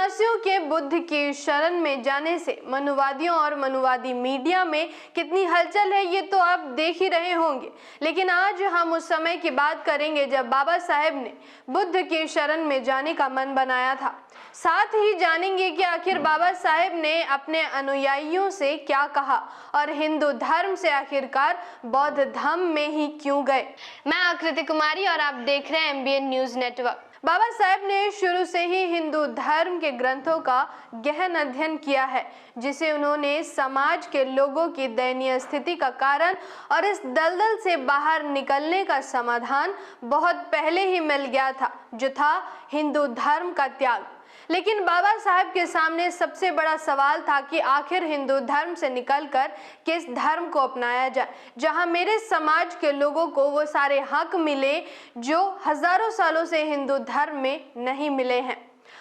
सन्यासियों के बुद्ध की शरण में जाने से मनुवादियों और मनुवादी मीडिया में कितनी हलचल है ये तो आप देख ही रहे होंगे। लेकिन आज हम उस समय की बात करेंगे जब बाबा साहेब ने बुद्ध की शरण में जाने का मन बनाया था। साथ ही जानेंगे कि आखिर बाबा साहेब ने अपने अनुयायियों से क्या कहा और हिंदू धर्म से आखिरकार बौद्ध धर्म में ही क्यों गए। मैं आकृति कुमारी और आप देख रहे हैं MBN news network. Baba Saheb ने शुरू से ही हिंदू धर्म के ग्रंथों का गहन अध्ययन किया है, जिसे उन्होंने समाज के लोगों की दयनीय स्थिति का कारण और इस दलदल से बाहर निकलने का समाधान बहुत पहले ही मिल गया था, जो था हिंदू धर्म का त्याग। लेकिन बाबा साहेब के सामने सबसे बड़ा सवाल था कि आखिर हिंदू धर्म से निकलकर किस धर्म को अपनाया जाए, जहां मेरे समाज के लोगों को वो सारे हक मिले जो हजारों सालों से हिंदू धर्म में नहीं मिले हैं।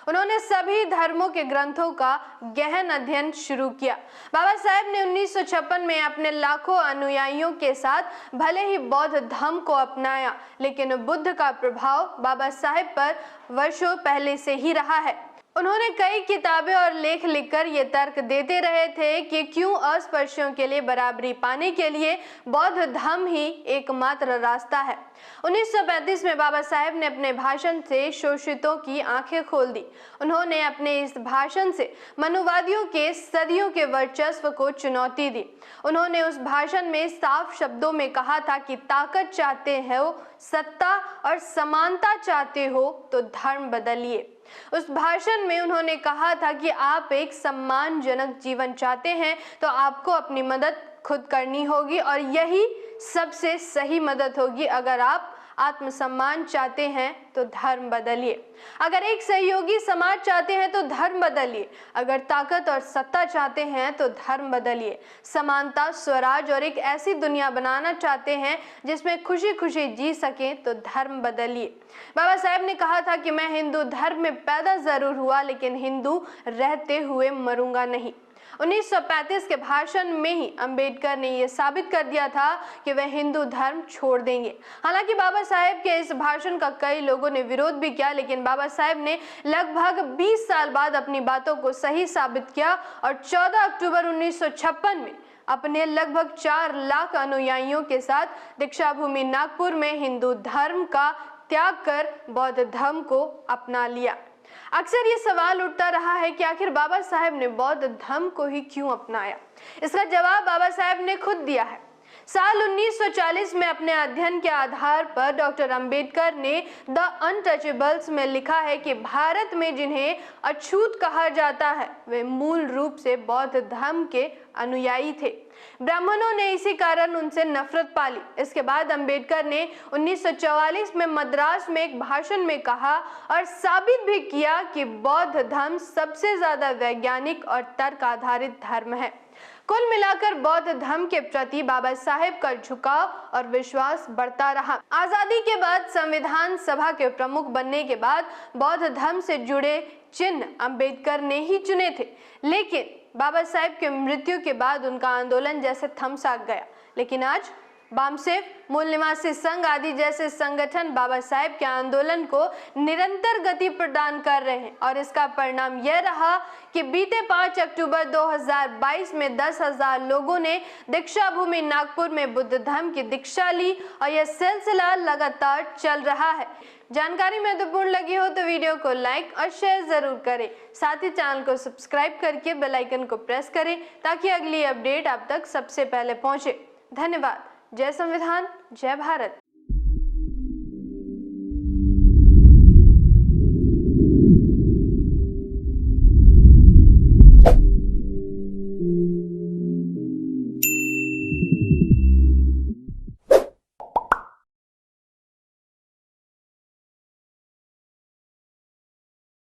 उन्होंने सभी धर्मों के ग्रंथों का गहन अध्ययन शुरू किया। बाबा साहेब ने 1956 में अपने लाखों अनुयायियों के साथ भले ही बौद्ध धर्म को अपनाया, लेकिन बुद्ध का प्रभाव बाबा साहेब पर वर्षों पहले से ही रहा है। उन्होंने कई किताबें और लेख लिखकर ये तर्क देते रहे थे कि क्यों अस्पृश्यों के लिए बराबरी पाने के लिए बौद्ध धर्म ही एकमात्र रास्ता है। 1935 में बाबा साहेब ने अपने भाषण से शोषितों की आंखें खोल दी। उन्होंने अपने इस भाषण से मनुवादियों के सदियों के वर्चस्व को चुनौती दी। उन्होंने उस भाषण में साफ शब्दों में कहा था कि ताकत चाहते हो, सत्ता और समानता चाहते हो तो धर्म बदलिए। उस भाषण में उन्होंने कहा था कि आप एक सम्मानजनक जीवन चाहते हैं तो आपको अपनी मदद खुद करनी होगी और यही सबसे सही मदद होगी। अगर आप आत्मसम्मान चाहते हैं तो धर्म बदलिए। अगर एक सहयोगी समाज चाहते हैं तो धर्म बदलिए। अगर ताकत और सत्ता चाहते हैं तो धर्म बदलिए। समानता, स्वराज और एक ऐसी दुनिया बनाना चाहते हैं जिसमें खुशी खुशी जी सकें तो धर्म बदलिए। बाबा साहेब ने कहा था कि मैं हिंदू धर्म में पैदा जरूर हुआ, लेकिन हिंदू रहते हुए मरूंगा नहीं। 1935 के भाषण में ही अंबेडकर ने यह साबित कर दिया था कि वह हिंदू धर्म छोड़ देंगे। हालांकि बाबा साहेब के इस भाषण का कई लोगों ने विरोध भी किया, लेकिन बाबा साहेब ने लगभग 20 साल बाद अपनी बातों को सही साबित किया और 14 अक्टूबर 1956 में अपने लगभग 4 लाख अनुयायियों के साथ दीक्षा भूमि नागपुर में हिंदू धर्म का त्याग कर बौद्ध धर्म को अपना लिया। अक्सर ये सवाल उठता रहा है कि आखिर बाबा साहेब ने बौद्ध धर्म को ही क्यों अपनाया। इसका जवाब बाबा साहेब ने खुद दिया है। साल 1940 में अपने अध्ययन के आधार पर डॉक्टर अंबेडकर ने द अनटचेबल्स में लिखा है कि भारत में जिन्हें अछूत कहा जाता है वे मूल रूप से बौद्ध धर्म के अनुयायी थे। ब्राह्मणों ने इसी कारण उनसे नफरत पाली। इसके बाद अंबेडकर ने 1944 में मद्रास में एक भाषण में कहा और साबित भी किया कि बौद्ध धर्म सबसे ज्यादा वैज्ञानिक और तर्क आधारित धर्म है। कुल मिलाकर बौद्ध धर्म के प्रति बाबा साहेब का झुकाव और विश्वास बढ़ता रहा। आजादी के बाद संविधान सभा के प्रमुख बनने के बाद बौद्ध धर्म से जुड़े चिन्ह अंबेडकर ने ही चुने थे, लेकिन बाबा साहेब के मृत्यु के बाद उनका आंदोलन जैसे थम सा गया। लेकिन आज बामसेफ, मूल निवासी संघ आदि जैसे संगठन बाबा साहेब के आंदोलन को निरंतर गति प्रदान कर रहे हैं और इसका परिणाम यह रहा कि बीते 5 अक्टूबर 2022 में 10,000 लोगों ने दीक्षा भूमि नागपुर में बुद्ध धर्म की दीक्षा ली और यह सिलसिला लगातार चल रहा है। जानकारी महत्वपूर्ण लगी हो तो वीडियो को लाइक और शेयर जरूर करें। साथ ही चैनल को सब्सक्राइब करके बेल आइकन को प्रेस करें ताकि अगली अपडेट आप तक सबसे पहले पहुंचे। धन्यवाद। जय संविधान, जय भारत।